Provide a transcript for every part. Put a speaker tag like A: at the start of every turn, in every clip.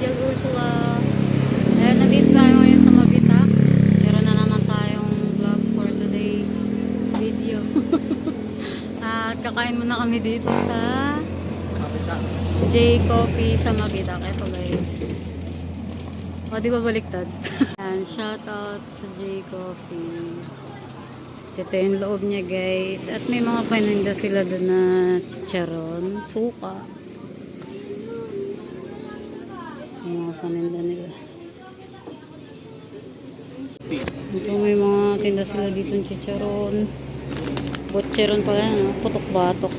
A: Angel Ursula. Ayan, nandito tayo ngayon sa Mabitak. Meron na naman tayong vlog for today's video. At kakain muna kami dito sa J Coffee sa Mabitak. Ito guys. O, di ba baliktad? Ayan, shoutout sa J Coffee. Kasi ito yung loob niya guys. At may mga paninda sila doon na chicharon, suka. Yung mga paninda nila. Ito may mga tinda sila dito ng chicharon. Butcheron pa yan, no? Putok-batok.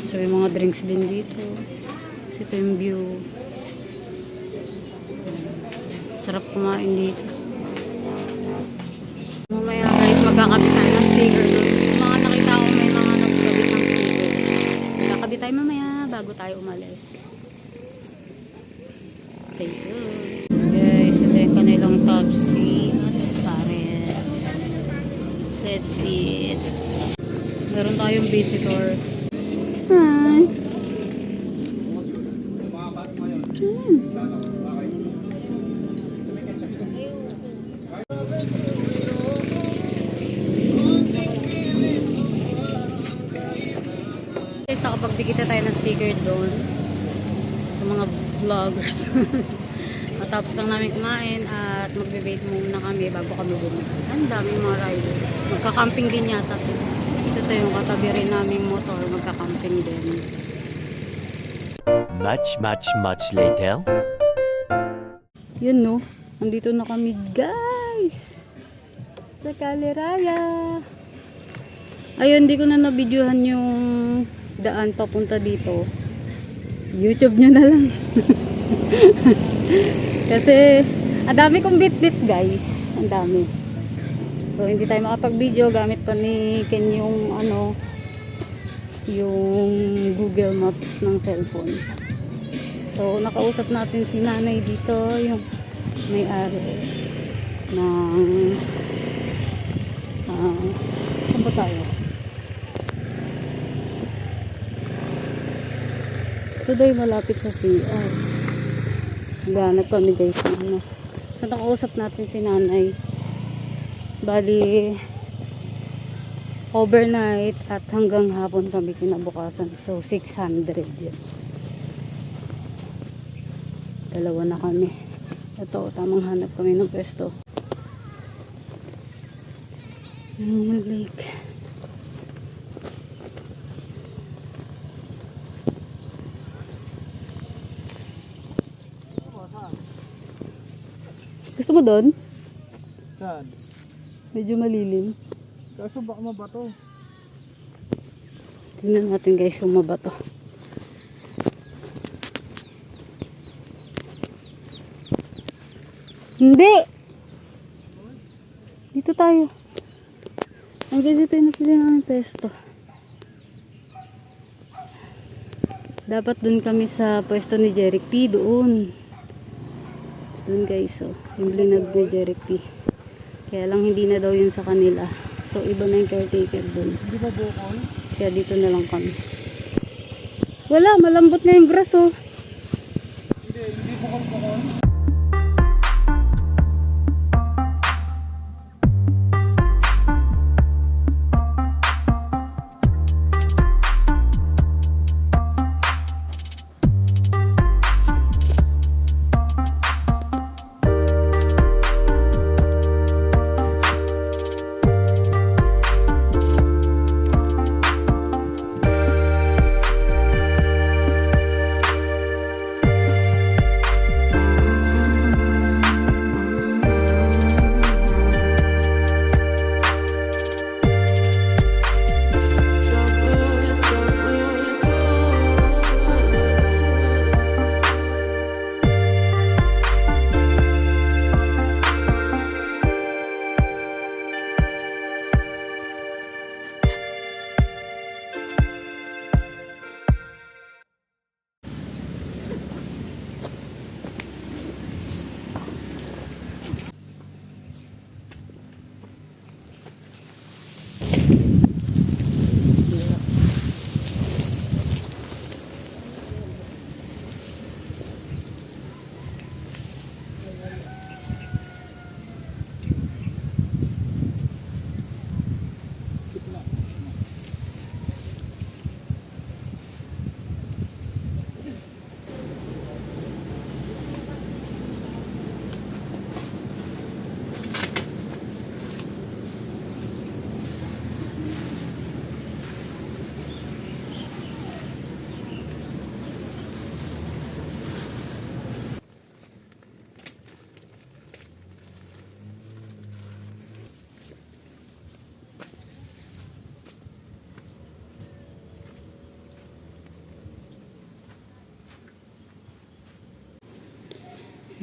A: So may mga drinks din dito. Kasi ito yung view. Sarap kumain dito. Mamaya guys, magkakabit tayo ng sticker doon. Yung mga nakita ko may mga nagkakabit ng sticker. Magkakabit tayo mamaya bago tayo umalis. Stay tuned. Guys, ito yung kanilang Topsy at Pares. That's it. Meron tayong visitor. Hi! Guys, nakapagdikita tayo ng sticker doon sa mga vloggers. Matapos lang namin kumain at magbe-bait muna kami bago kami bumili. Ang daming mga riders. Magka-camping din yata sila. Ito yung katabi rin naming motor. Magka-camping din.
B: Much later.
A: Yun no. Nandito na kami guys. Sa Caliraya. Ayun, di ko na nabidyohan yung daan papunta dito. YouTube nyo na lang. Kasi ang dami kong bit-bit guys. Ang dami. So hindi tayo makapag-video. Gamit pa ni Ken yung yung Google Maps ng cellphone. So nakausap natin si nanay dito, yung may-ari ng saan ba tayo? Today malapit sa CR. Naghanap kami guys ng so nakausap natin si nanay. Bali overnight at hanggang hapon kami kinabukasan. So 600 yun. Dalawa na kami. Ito, tamang hanap kami ng pwesto. Lake. Gusto mo doon?
C: Saan?
A: Medyo malilim.
C: Kaso baka mabato.
A: Tingnan natin guys kung mabato. Hindi! Dito tayo. Ang guys, ito yung napili namin pesto. Dapat dun kami sa pwesto ni Jeric P. Doon. Doon guys, oh. Yung blinag ni Jeric P. Kaya lang hindi na daw yun sa kanila. So iba na yung caretaker dun.
C: Hindi ba bukol?
A: Kaya dito na lang kami. Wala, malambot na yung grass oh.
C: Hindi bukol.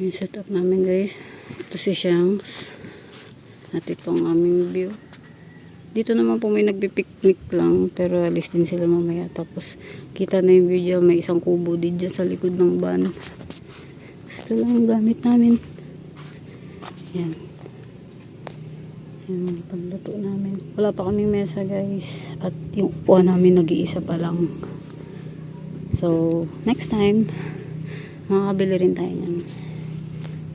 A: Yung setup namin guys. Ito si Shanks. At ito ang aming view. Dito naman po may nagpipiknik lang. Pero alis din sila mamaya. Tapos kita na yung view dyan. May isang kubo din dyan sa likod ng van. Ito lang ang gamit namin. Yan. Yan ang pagluto namin. Wala pa kaming mesa guys. At yung upuan namin nag-iisa pa lang. So next time makakabili rin tayo yan.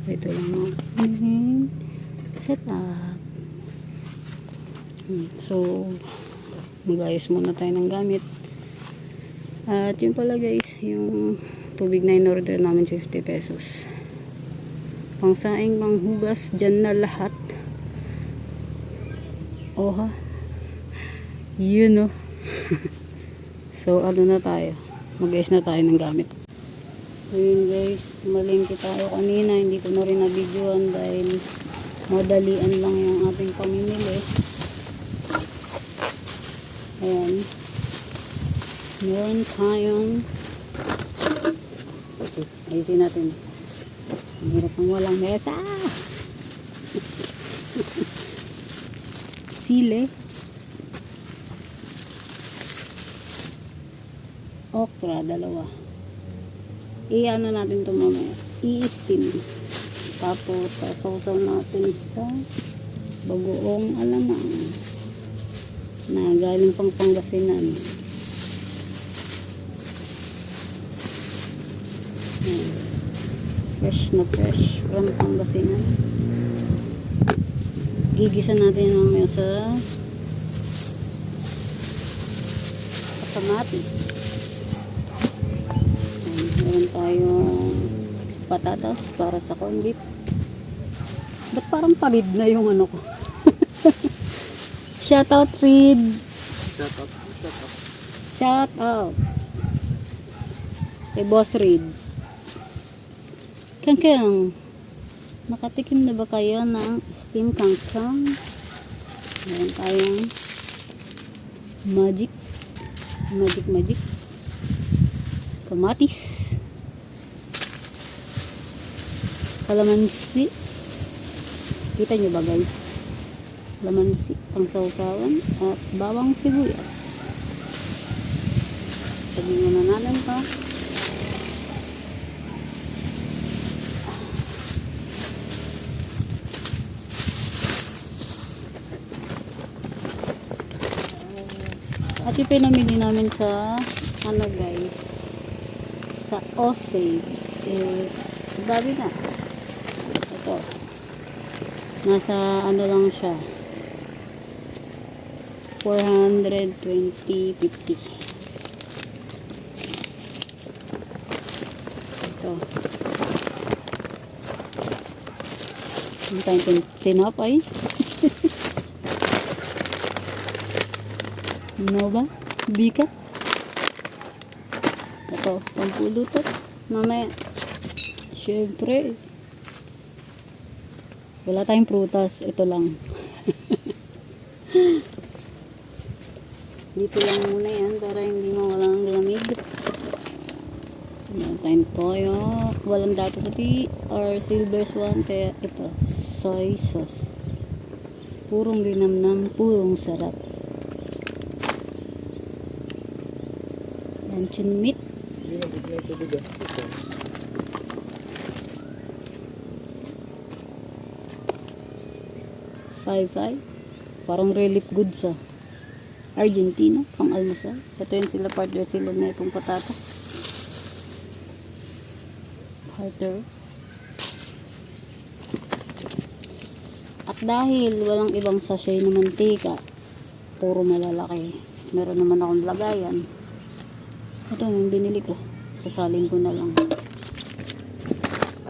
A: Ito lang ang aming setup. So mag-ayos muna tayo ng gamit. At yun pala guys, yung tubig na in-order namin 50 pesos. Pangsaing, panghugas, dyan na lahat. Oha. Yun o. So ano na tayo? Mag-ayos na tayo ng gamit. Ayun guys, malingki tayo kanina. Hindi ko na rin na-videoan dahil madalian lang yung ating pamimili. Ayan. Meron tayong ayusin natin. Ang hirap ng walang mesa. Sile. Okra, dalawa. I-ano natin ito mamaya. I-steam. Tapos, sasawsaw natin sa bagoong alamang na galing pang Pangasinan. Fresh na fresh from Pangasinan. Gigisa natin mamaya sa kamatis. Meron tayong patatas para sa corned beef. Ba't parang parid na yung ano ko? Shout out Reed. Shout out kay Boss Reed. Kangkang, nakatikim na ba kayo ng steam kangkang? Meron tayong magic kamatis, kalamansi. Kita nyo ba guys? Kalamansi, pangsawsawan, at bawang sibuyas. Sabihin na natin pa. At yung pinamili namin sa ano guys, sa Osave is babi na. Ito. Nasa ano lang siya. 420.50. Ito. Ang tayong tinapay. Ano ba? Bika? Ito, pampulutot. Mamaya. Siyempre. Wala tayong prutas. Ito lang. Dito lang muna yan para hindi mawala ang lamig. Meron tayong toyo. Walang dato pati or silver swan. Kaya ito, soy sauce. Purong linamnam, purong sarap. Luncheon meat. 5-5. Parang relief goods sa Argentina, pang almusal. Ito yun sila, partner sila na itong patatas. Partner. At dahil walang ibang sachet na mantika, puro malalaki, meron naman akong lagayan. Ito yung binili ko. Sasalin ko na lang.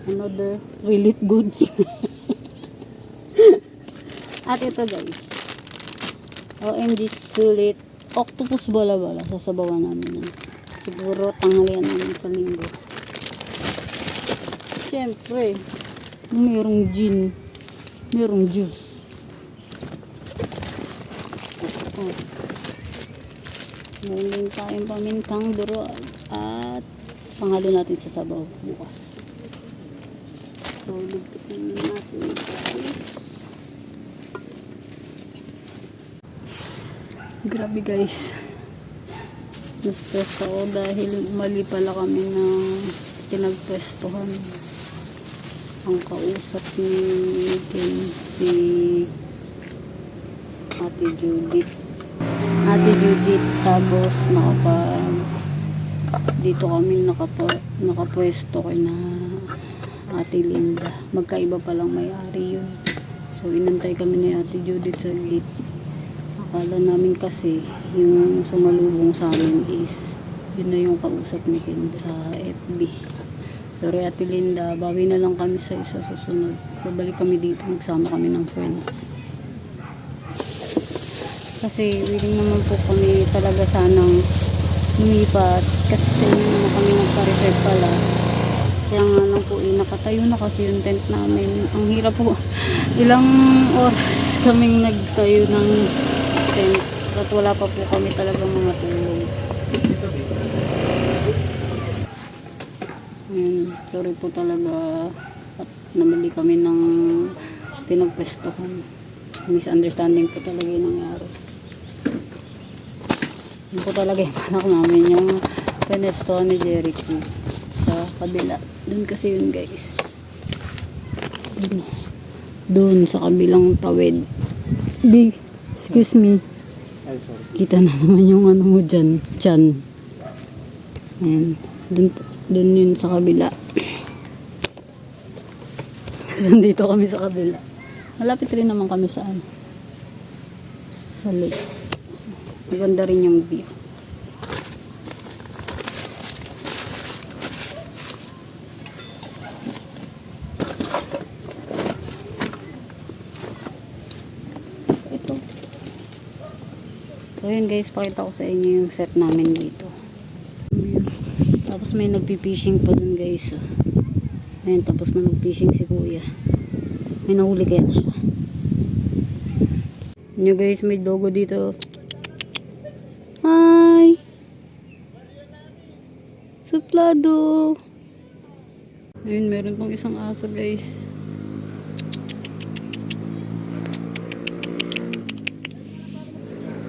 A: Another relief goods. At ito guys. OMG sulit. Octopus bala-bala. Sasabawan namin yan. Siguro tanghalian namin sa linggo. Siyempre. Mayroong gin. Mayroong juice. Oh. Meron din tayong pamintang duro at panghalo natin sa sabaw bukas. So, ligpitin natin guys. Grabe guys. Na-stress ako dahil mali pala kami ng pinagpwestuhan. Ang kausap ni Kim, si Ate Judith. Tapos dito kami nakapwesto kay na Ate Linda. Magkaiba palang may-ari yun. So inantay kami ni Ate Judith sa gate. Akala namin kasi yung sumalubong sa amin is yun na yung kausap ni Kim sa FB. Sorry Ate Linda, bawi na lang kami sa isa susunod. So balik kami dito, magsama kami ng friends. Kasi willing naman po kami talaga sanang lumipat. Kasi sa inyo naman kami nagpa-reserve pala. Kaya nga lang po nakatayo na kasi yung tent namin. Ang hirap po. Ilang oras kaming nagtayo ng tent. At wala pa po kami talagang mga tulong. Sorry po talaga. At namali kami ng pinagpwestuhan. Misunderstanding po talaga yung nangyari. Yun po talaga yung panak namin. Yung pinwestuhan ni Jericho sa kabila. Doon kasi yun guys. Doon sa kabilang tawid. Excuse me.
C: Ay, sorry.
A: Kita na naman yung ano mo dyan. Chan. Ayan. Doon yun sa kabila. Kasi dito kami sa kabila. Malapit rin naman kami sa ano. Sa lake. Maganda rin yung view. Ito. So yun guys, pakita ko sa inyo yung set namin dito. Tapos may nagpi-fishing pa dun guys. Ayan, tapos na mag-fishing si kuya. May nahuli kaya siya. Nyo guys, may dogo dito. Hi! Suplado! Ayun, meron pong isang aso guys.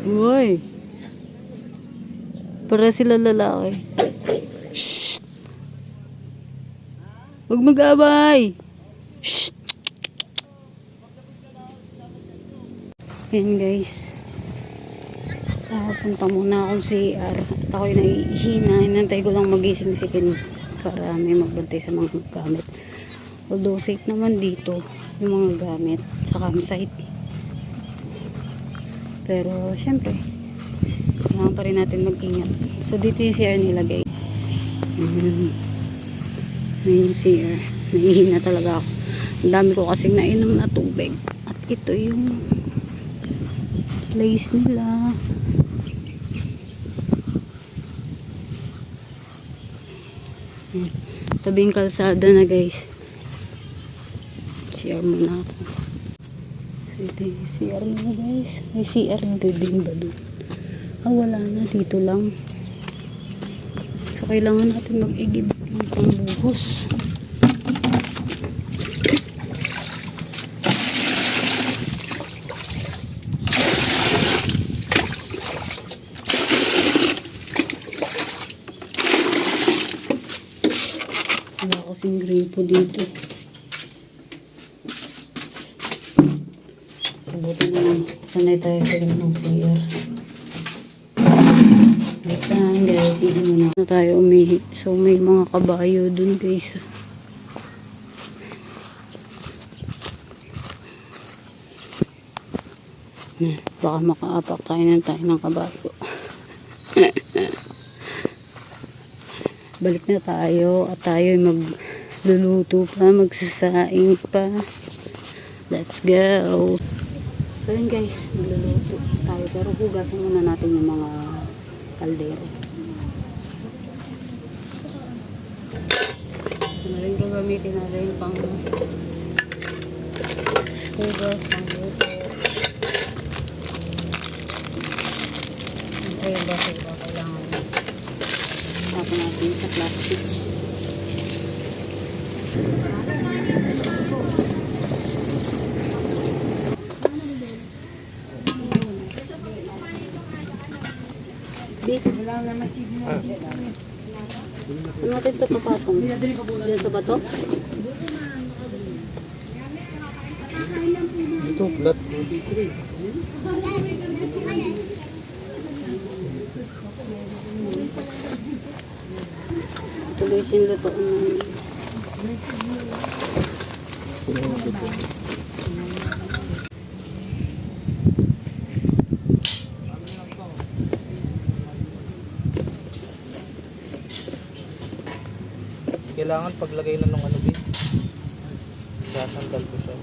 A: Uy! Para sila lalaki. Shh! Huwag mag-abay! Shh! Ayan guys. Punta muna akong CR. At ako'y naihina. Inantay ko lang magising si Ken para may magbantay sa mga gamit. Although safe naman dito yung mga gamit sa campsite. Pero syempre kailangan pa rin natin mag-ingat. So dito yung CR nilagay. Ayun yung CR. Naihina talaga ako. Ang dami ko kasing nainom na tubig. At ito yung place nila. Tabing kalsada na guys. CR muna ako. Ito yung CR nila guys. May CR din ba doon? Wala na. Dito lang. So kailangan natin mag-igib ng pangbuhos. Wala kasing gripo dito. Buti na lang. Sanay tayo sa ng CR. Wait lang guys. Sige muna na tayo umihi. So may mga kabayo dun guys. Baka makaapak tayo ng kabayo. Balik na tayo at tayo magluluto pa, magsasaing pa. Let's go. So yun guys, magluluto tayo pero hugasan muna natin yung mga kaldero. Ano rin gagamitin natin pang hugas, pang luto. Okay, basta iba kailangan tapos natin sa plastic. Ano natin ito papatong? Diyan sa bato?
C: Ito, flat.
A: Tuloy sinuto.
C: Kailangan paglagay na ng ano din. Sasandal ko siya.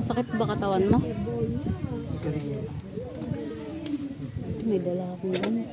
A: Sakit ba katawan mo? May dala akong gamit.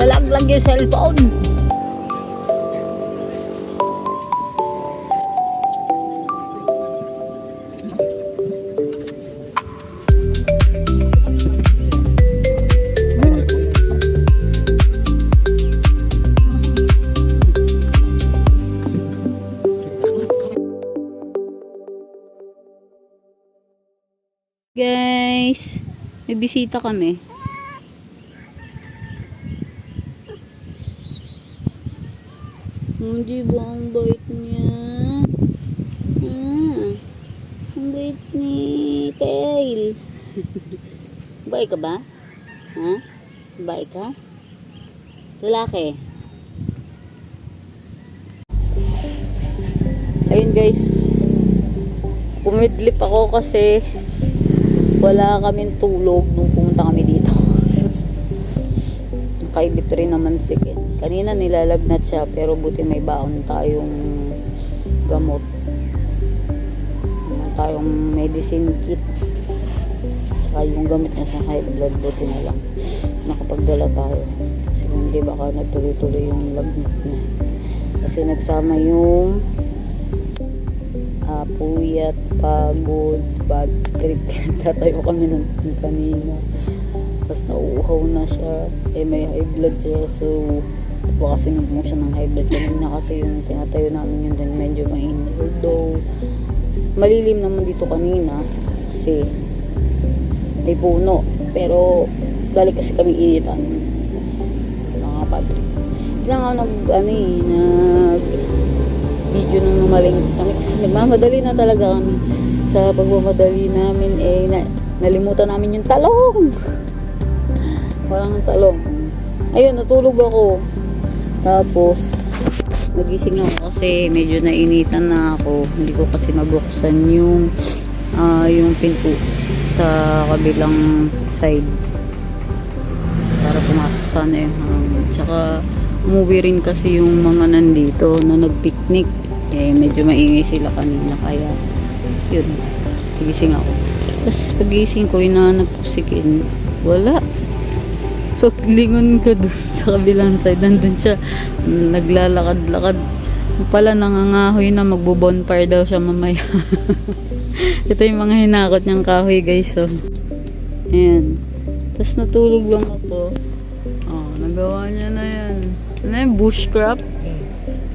A: Nalaglag yung cellphone. Guys, may bisita kami. Hindi ba ang bait niya? Ang bait ni Kyle. Bait ka ba? Ha? Bait ka? Lalaki. Ayun guys, pumidlip ako kasi wala kaming tulog nung pumunta kami dito. Nakaidip rin naman si Ken. Kanina nilalagnat siya pero buti may baon tayong gamot. Meron tayong medicine kit. Saka yung gamot niya sa high blood, buti na lang nakapagdala tayo. Kasi hindi baka nagtuloy-tuloy yung lagnat niya. Kasi nagsama yung puyat, pagod, bad trip. Tatayo kami ng kanina. Tapos nauuhaw na siya. Eh may high blood siya. So baka sinumpong siya ng high blood kanina kasi yung tinatayo namin yun din medyo mainit. Although malilim naman dito kanina kasi may puno. Pero balik kasi kami initan. Mga padre. Hindi lang ako nag video nung numaling kami kasi nagmamadali na talaga kami. Sa pagmamadali namin nalimutan namin yung talong. Walang talong. Ayun, natulog ako. Tapos, nagising ako kasi medyo nainitan na ako. Hindi ko kasi mabuksan yung pinto sa kabilang side. Para pumasok sana yung hangin. Tsaka, umuwi rin kasi yung mga nandito na nagpicnic. Medyo maingay sila kanina. Kaya, yun. Nagising ako. Tapos, pagising ko, inaanap ko si Ken. Wala. Paglingon ko dun sa kabilang side, nandun siya. Naglalakad-lakad. Pala, nangangahoy na magbo-bonfire daw siya mamaya. Ito yung mga hinakot niyang kahoy, guys. So, ayan. Tapos, natulog lang ako. Nagawa niya na yan. Ano yung bushcraft?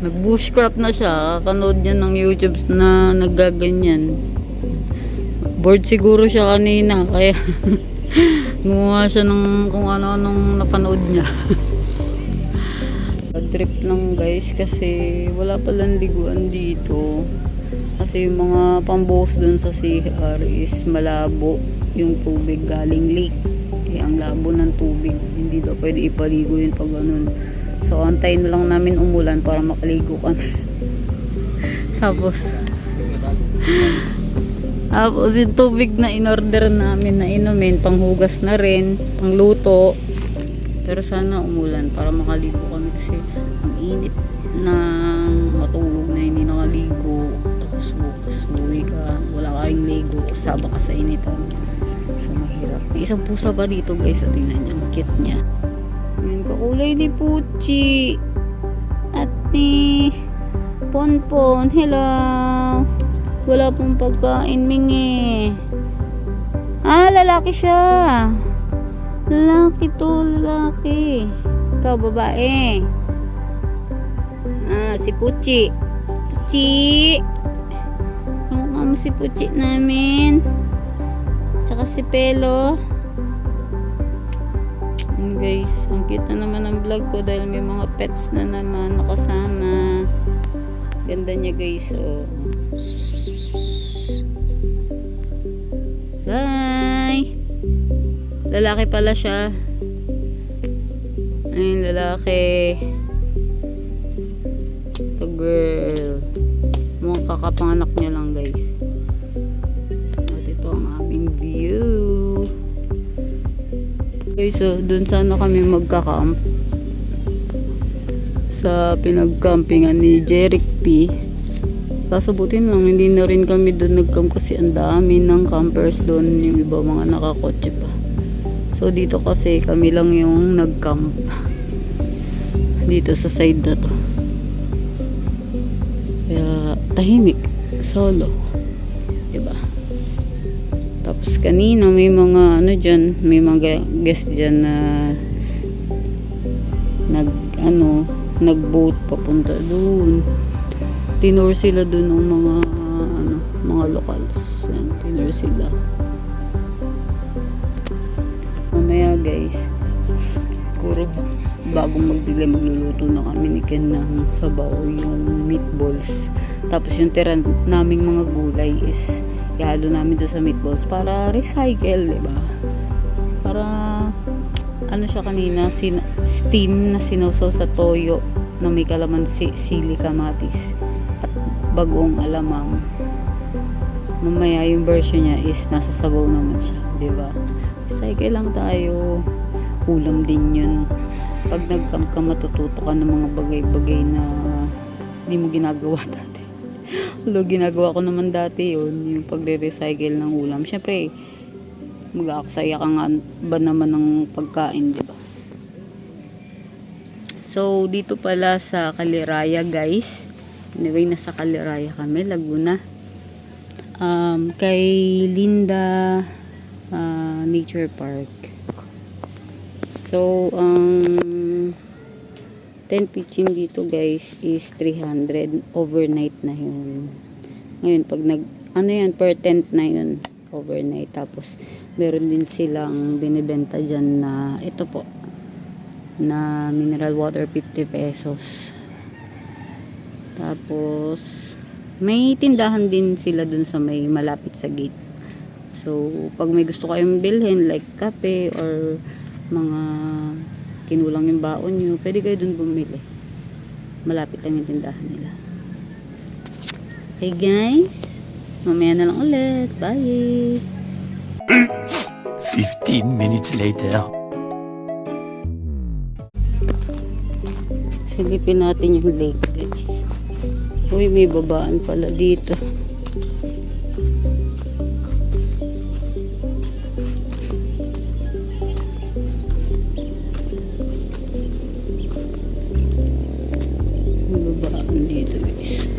A: Nag-bushcraft na siya. Kanood niya ng YouTube na naggaganyan. Bored siguro siya kanina. Kaya gumawa siya ng kung ano-anong napanood niya. Trip lang guys kasi wala palang liguan dito. Kasi yung mga pambuhos dun sa CR is malabo yung tubig galing lake. Ang labo ng tubig. Hindi daw pwede ipaligo yun pag ganun. So, antayin na lang namin umulan para makaligo kami. Tapos yung tubig na in-order namin na inumin, panghugas na rin, pangluto. Pero sana umulan para makaligo kami kasi ang init ng matulog na hindi nakaligo. Tapos bukas uwi ka, wala kayong ligo, saba ka sa initan. So, mahirap. May isang pusa pa dito guys. So, tingnan niya. Ang cute niya. Ayan, kakulay ni Puchi. At ni Ponpon. Hello. Wala pong pagkain, Mingi. Lalaki siya. Lalaki to, lalaki. Ikaw, babae. Si Puchi. Puchi. Kamukha mo si Puchi namin. Tsaka si Pelo. And guys, ang cute na naman ang vlog ko dahil may mga pets na naman nakasama. Ganda niya guys. Bye! Lalaki pala siya. Ayun, lalaki. The girl. Mukhang kakapanganak niya lang guys. View. Okay, so dun sana kami magka-camp sa pinag-campingan ni Jeric P. Kaso buti lang hindi na rin kami dun nag-camp kasi ang dami ng campers dun, yung iba mga nakakotse pa. So dito kasi kami lang yung nag-camp dito sa side na to. Kaya tahimik, solo, diba? Tapos kanina may mga dyan, may mga guest dyan na nag-boat papunta doon. Tinur sila doon ng mga locals. Yan, tinur sila. Mamaya guys, siguro bagong magdilim magluluto na kami ni Ken ng sabaw, yung meatballs. Tapos yung tira naming mga gulay is ihalo namin doon sa meatballs para recycle, diba? Para siya kanina, steam na sinawsaw sa toyo na may kalamansi, sili, kamatis at bagong alamang. Mamaya yung version niya is nasa sabaw naman siya, diba? Recycle lang tayo. Ulam din yun. Pag nag-camp ka, matututo ka ng mga bagay-bagay na hindi mo ginagawa dati. Although ginagawa ko naman dati yun, yung pagre-recycle ng ulam. Syempre, mag-aaksaya ka nga ba naman ng pagkain, di ba? So, dito pala sa Caliraya, guys. Anyway, nasa Caliraya kami, Laguna. Kay Linda Nature Park. So, ang tent pitching dito guys is 300 overnight na yun. Ngayon pag per tent na yun overnight. Tapos meron din silang binibenta dyan na ito po na mineral water 50 pesos. Tapos may tindahan din sila dun sa may malapit sa gate. So pag may gusto kayong bilhin like kape or mga kinulang yung baon nyo, pwede kayo dun bumili. Malapit lang yung tindahan nila. Okay guys, mamaya na lang ulit. Bye!
B: 15 minutes later.
A: Silipin natin yung lake guys. Uy, may babaan pala dito. May babaan dito guys.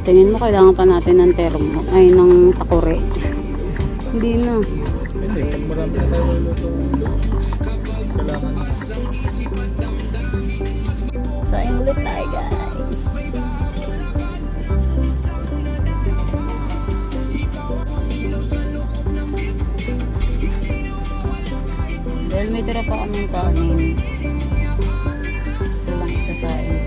A: Tingin mo kailangan pa natin ng termo ay ng takore. Hindi na.
C: Hindi, pag marami na tayo luluto, kailangan.
A: Saing ulit tayo guys. Dahil may tira pa kaming kanin. Ito lang kasain.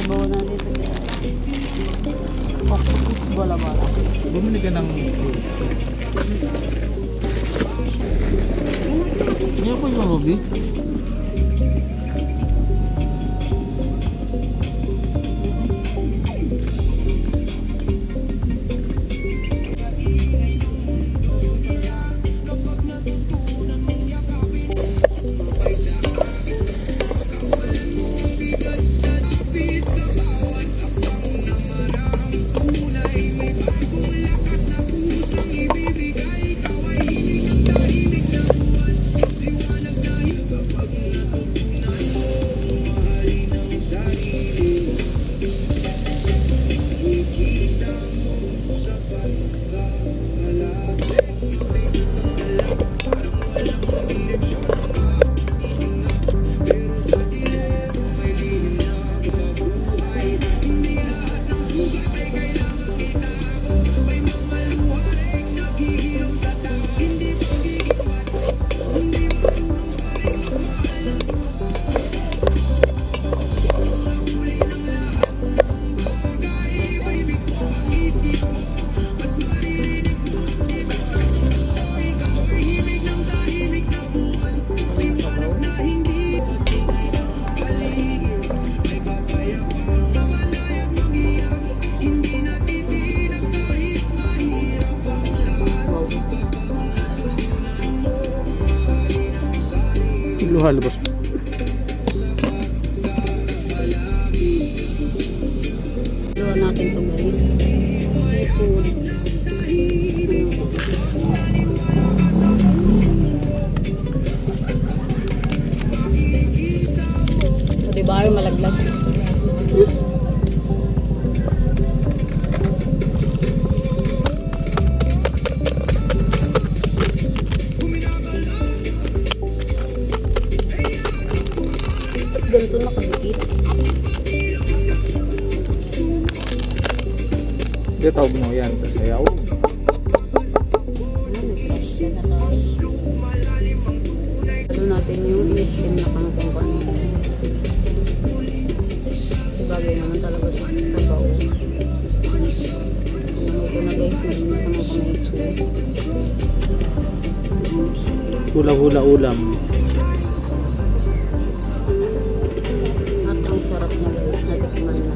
A: Sabaw na dito guys. Octopus bala-bala.
C: Bumili ka ng fruits. Hindi ako yung Ruby. Luhalabas.
A: Luwa natin to guys. Seafood. O diba ay malaglag. Ganito na kadikit.
C: Hindi, tawag mo yan. Kasi ayaw.
A: Lalo natin yung in-steam na kangkong kanina. Bagay naman talaga siya sa bao. Ito na guys, malinis naman kamay ito.
C: Hula-hula ulam.
A: At ang sarap niya guys, natikman na.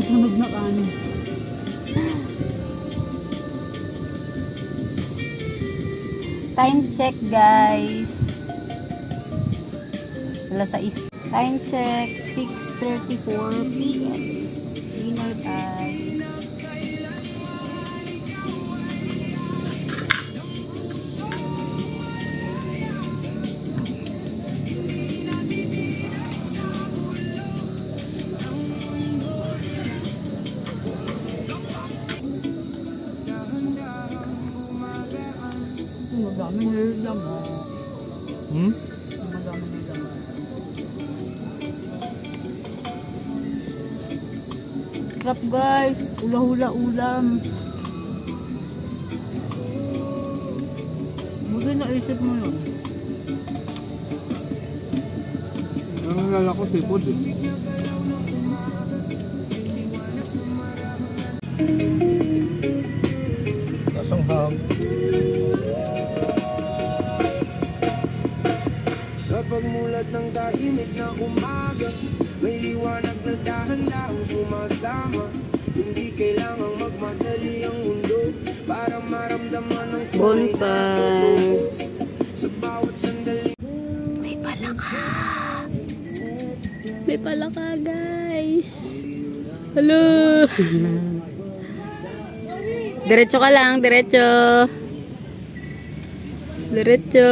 A: sunog na kanin. Time check, guys. Alas 6. Time check, 6:34 p.m. Dinner time. Madami na lang. Madami na lang. Sarap, guys. Hula-hula ulam. Buti naisip mo yun.
D: Ang nalala ko, seafood eh.
C: Kasang hang.
E: Sa pagmulat ng tahimik na umaga, may liwanag na dahan-dahang sumasama. Hindi kailangang magmadali ang mundo para maramdaman ang tunay na
A: Bonfire.
E: sa bawat sandali.
A: May palaka. May palaka, guys. Hello. Diretso ka lang, diretso. Diretso.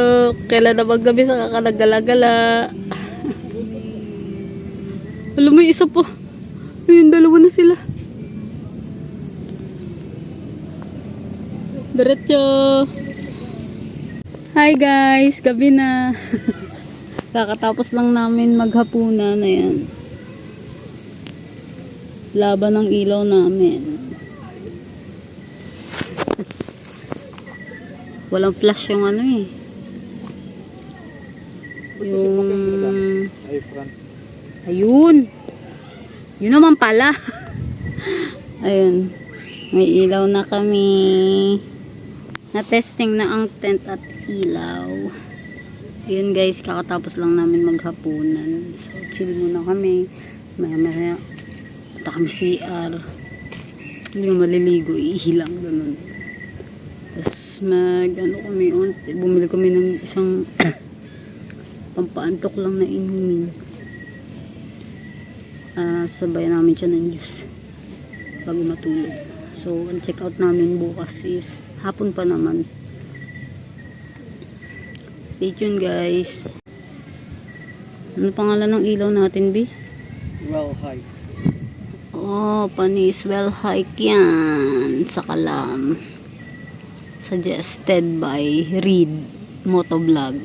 A: Kailan na maggabi sa kakanagala-gala. Alam mo, isa po. Ayun, dalawa na sila. Diretso. Hi guys, gabi na. Kakatapos lang namin maghapunan na yan. Laban ng ilaw namin. Walang flash yung ano eh. Yung...
C: Ay, front.
A: Ayun. Yun naman pala. Ayun. May ilaw na kami. Na-testing na ang tent at ilaw. Ayun guys, kakatapos lang namin maghapunan. So, chill muna kami. Maya-maya. Punta kami CR. Hindi mo maliligo. Ihilang ganun. Tapos kami, bumili kami ng isang pampaantok lang na inumin. Sabay namin siya ng juice bago matulog. So, ang check out namin bukas is hapon pa naman. Stay tuned guys. Ano pangalan ng ilaw natin, B?
C: Well high.
A: Oh, panis well hike yan sa Kalam. Suggested by Reed Motovlog.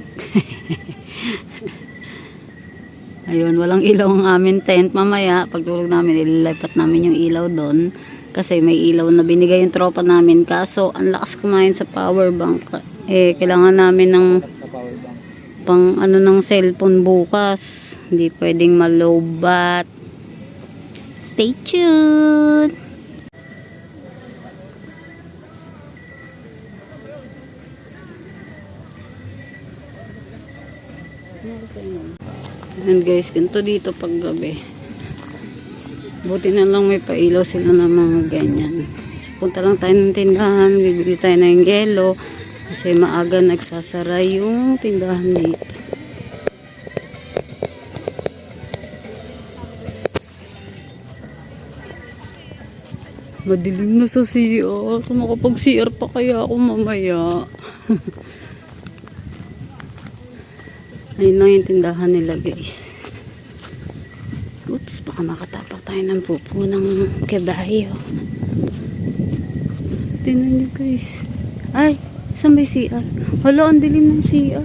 A: Ayun, walang ilaw ang amin tent. Mamaya, pagtulog namin, ililipat namin yung ilaw doon. Kasi may ilaw na binigay yung tropa namin. Kaso, ang lakas kumain sa power bank. Eh, kailangan namin ng
C: Power bank.
A: pang ano ng cellphone bukas. Hindi pwedeng malobat. Stay tuned! Ayan guys, ganito dito pag gabi. Buti na lang may pailaw sila ng mga ganyan. So, punta lang tayo ng tindahan, bibili tayo ng yelo kasi maaga nagsasara yung tindahan dito. Madilim na sa CR. Kung makapag-CR pa kaya ako mamaya. Ayun lang yung tindahan nila guys. Oops, baka makatapak tayo ng pupo ng kabayo. Tingnan nyo guys. Ay, saan may CR? Hala, ang dilim ng CR.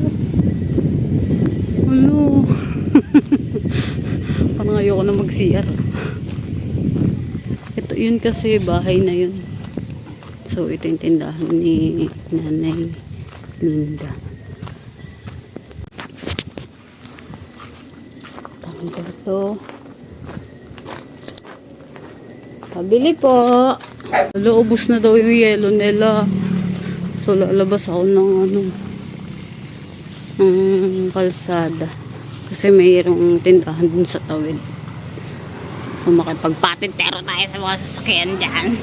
A: Hala. Parang ayoko na mag-CR. Ito yun kasi, bahay na yun. So, ito yung tindahan ni Nanay Linda. Ito. Pabili po. Wala, ubos na daw yung yelo nila. So, lalabas ako ng kalsada. Kasi mayroong tindahan dun sa tawid. So makipagpatintero tayo sa mga sasakyan dyan.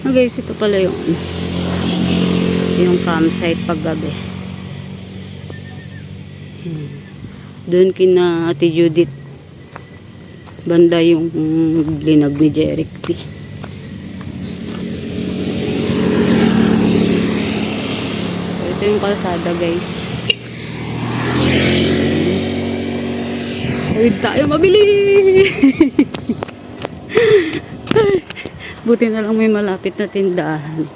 A: Oh guys, ito pala yung campsite paggabi. Doon kina Ate Judith banda yung linag ni Jeric P. So, ito yung kalsada guys. Huwag tayo mabili. Buti na lang may malapit na tindahan.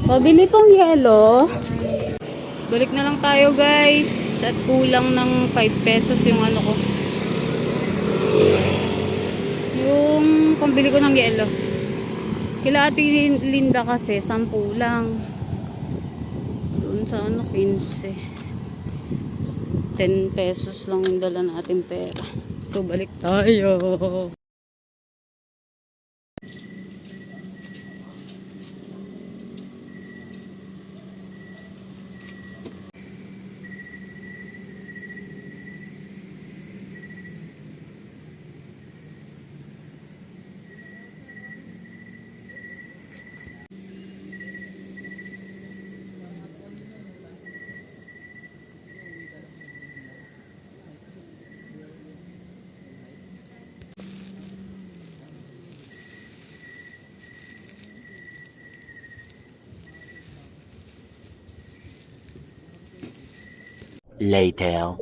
A: Pabili pong yelo. Balik na lang tayo guys. At kulang ng 5 pesos yung ano ko. Yung pambili ko ng yelo. Kila Ate Linda kasi 10 lang. Doon sa ano 15. 10 pesos lang yung dala natin pera. So balik tayo.
B: Later.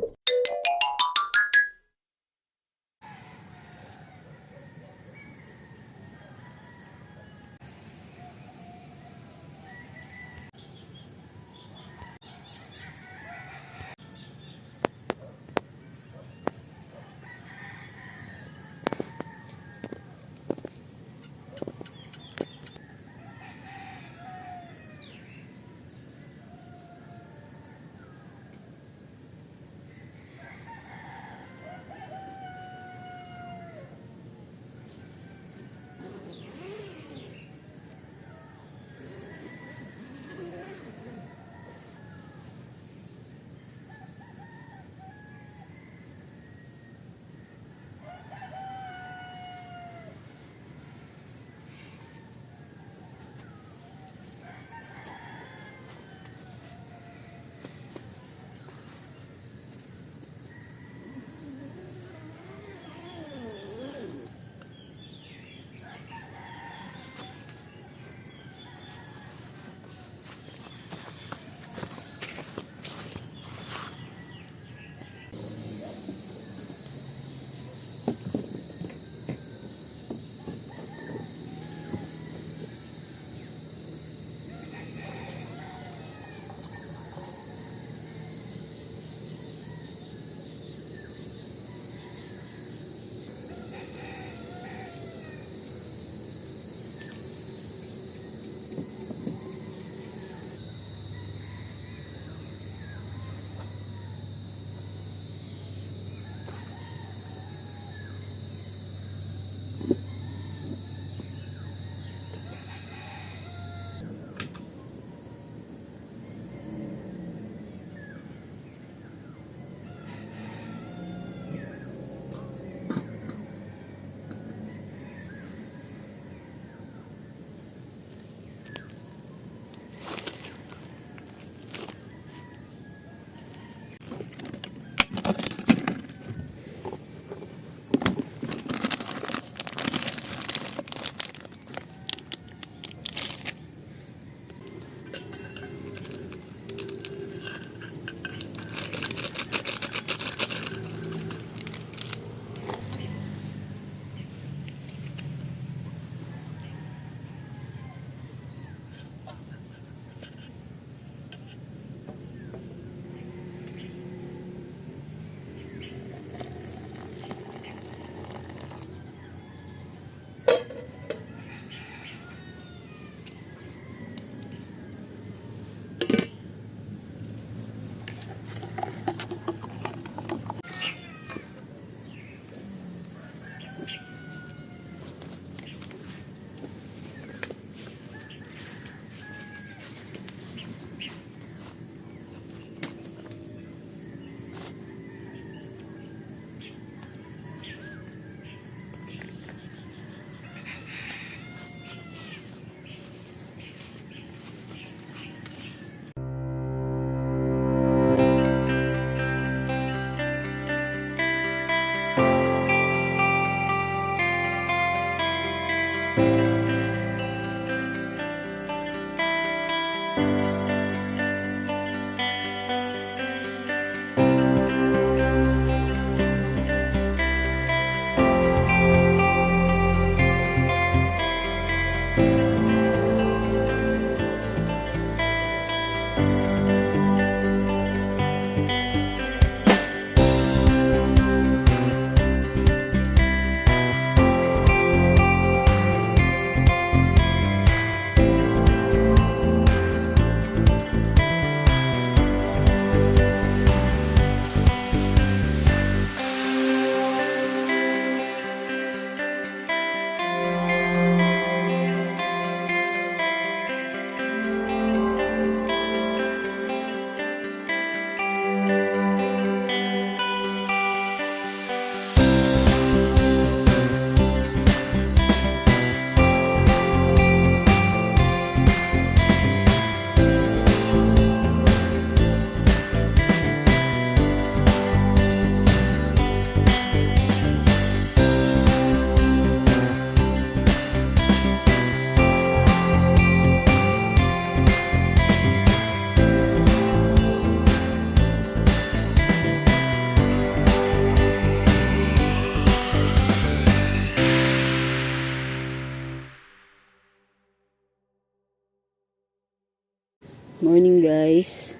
A: Morning guys.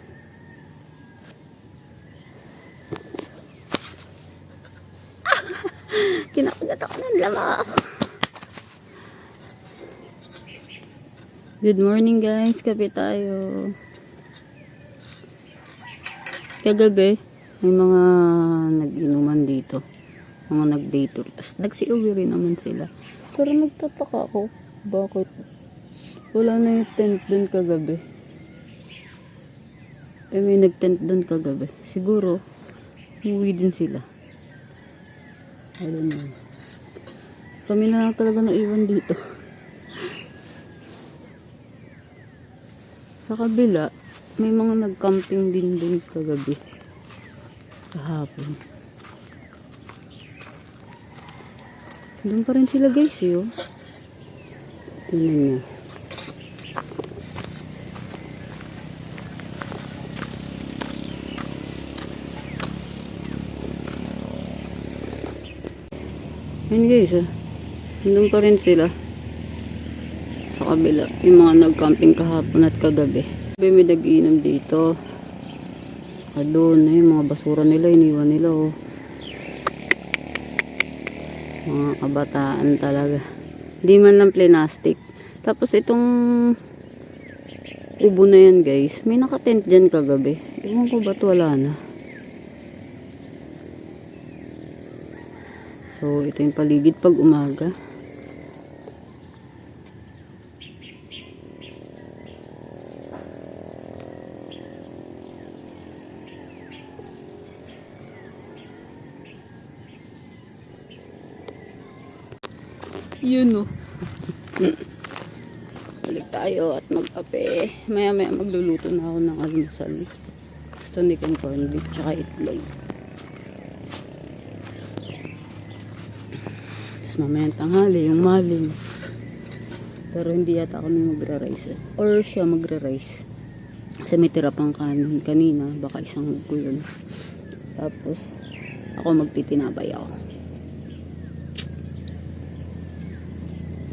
A: Kinakagat ako ng lamok. Good morning guys. Kape tayo. Kagabi, may mga nag-inuman dito. Mga nag-day tour. Nagsi-uwi rin naman sila. Pero nagtataka ako. Bakit? Wala na yung tent dun kagabi. May nag-tent dun kagabi. Siguro, umuwi din sila. I don't know. Kami na lang talaga naiwan dito. Sa kabila, may mga nag-camping din dun kagabi. Kahapon. Doon pa rin sila guys eh. Oh. Tingnan nyo. Ayun guys ah. Doon pa rin sila. Sa kabila. Yung mga nag-camping kahapon at kagabi. May nag-iinom dito. Doon eh. Mga basura nila. Iniwan nila oh. Mga kabataan talaga. Hindi man lang plastic. Tapos itong kubo na yan guys. May nakatent dyan kagabi. Ewan ko ba't wala na. So ito yung paligid pag umaga. Yun oh. Balik tayo at mag-kape. Maya magluluto na ako ng almusal. Gusto ni Ken corned beef tsaka itlog. Tapos mamaya tanghali yung maling. Pero hindi yata kami magra-rice eh. Or siya magra-rice. Kasi may tira pang kanin kanina. Baka isang ko yun. Tapos ako magtitinabay ako.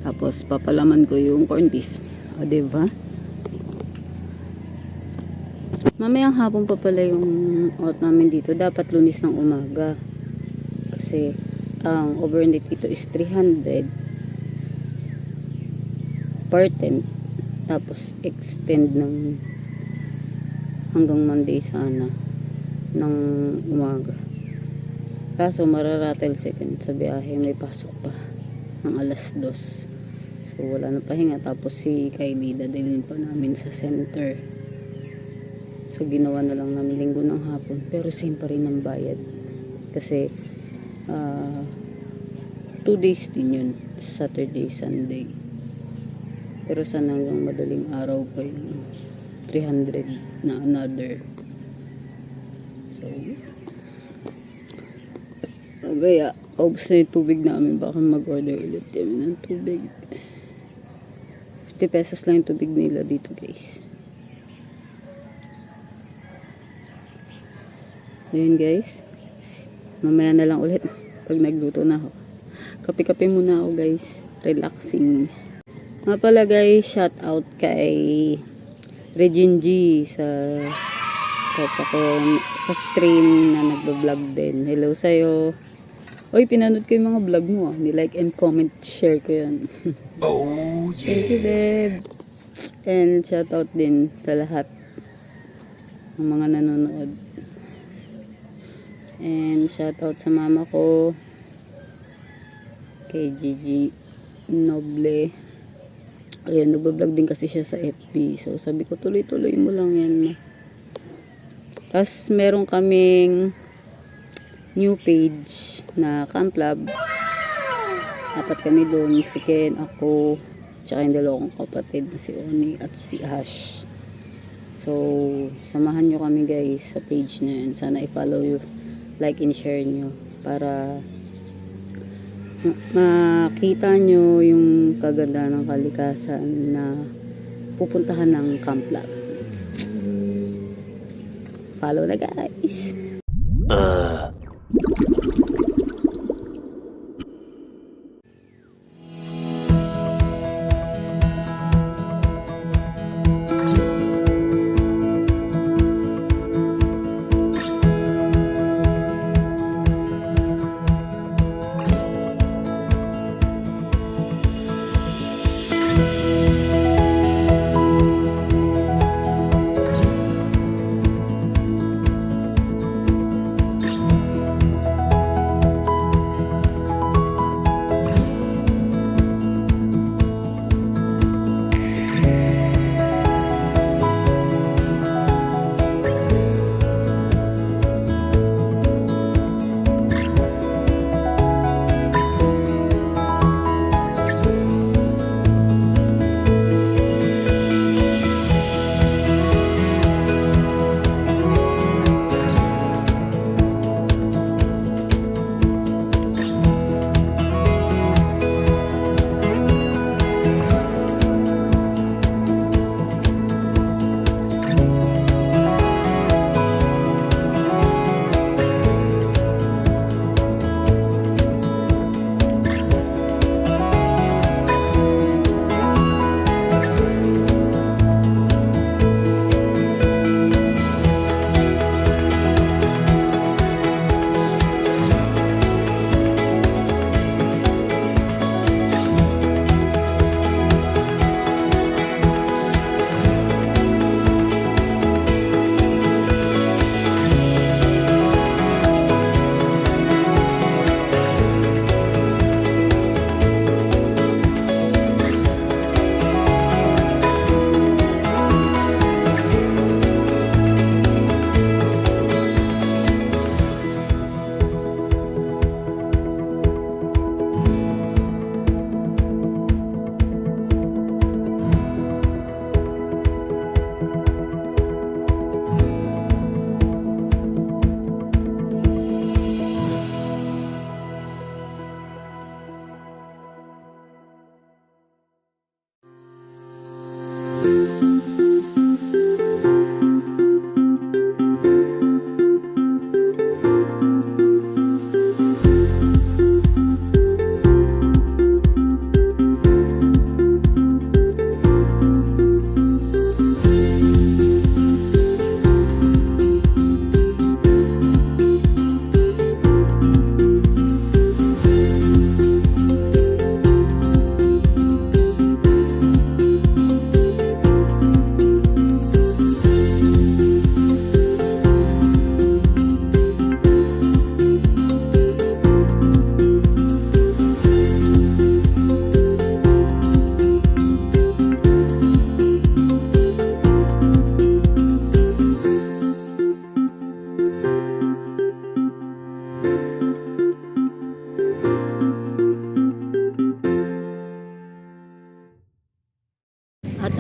A: Tapos papalaman ko yung corned beef. O diba? Mamayang hapon pa pala yung out namin dito. Dapat Lunes ng umaga. Kasi ang overnight dito is 300 per tent. Tapos extend ng hanggang Monday sana ng umaga. Kaso mararatel second sa biyahe. May pasok pa ng alas 2. So wala na pahinga. Tapos si Kylie dadalhin pa namin sa center. So ginawa na lang namin linggo ng hapon. Pero same pa rin ang bayad. Kasi 2 days din yun. Saturday, Sunday. Pero sana hanggang madaling araw pa yung 300 na another. So kaya obs na yung tubig namin. Baka mag-order ulit kami ng tubig. 50 pesos lang yung tubig nila dito guys. Ayun guys. Mamaya na lang ulit pag nagluto na ako. Kape-kape muna ako guys. Relaxing. Mga pala guys, shout out kay Regine G sa tropa ko sa stream na nagbablog din. Hello sa'yo. Oy, pinanood ko yung mga vlog mo ah. Ni-like and comment, share ko yan. Oh, yeah. Thank you, babe. And shout out din sa lahat ng mga nanonood. And shout out sa mama ko, kay Gigi Noble. Ayan, nagbablog din kasi siya sa FB. So, sabi ko, tuloy-tuloy mo lang yan, ma. Tapos, meron kaming new page na Camp Lab. Dapat kami doon, si Ken, ako, tsaka yung dalawang kapatid na si Oni at si Ash. So, samahan nyo kami guys sa page na yun. Sana i-follow you, like and share nyo para makita nyo yung kaganda ng kalikasan na pupuntahan ng Camp Lab. Follow na guys.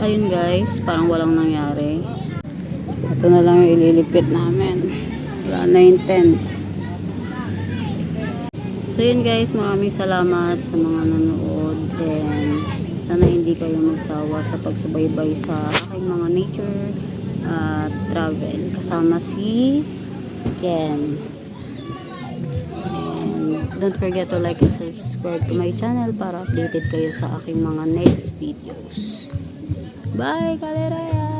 A: ayun guys, parang walang nangyari. Ito na lang yung ililigpit namin. Wala na yung tent. So yun guys, maraming salamat sa mga nanood. And sana hindi kayo magsawa sa pagsubaybay sa aking mga nature travel. Kasama si Ken. And don't forget to like and subscribe to my channel para updated kayo sa aking mga next videos. Bye, Kaleraya!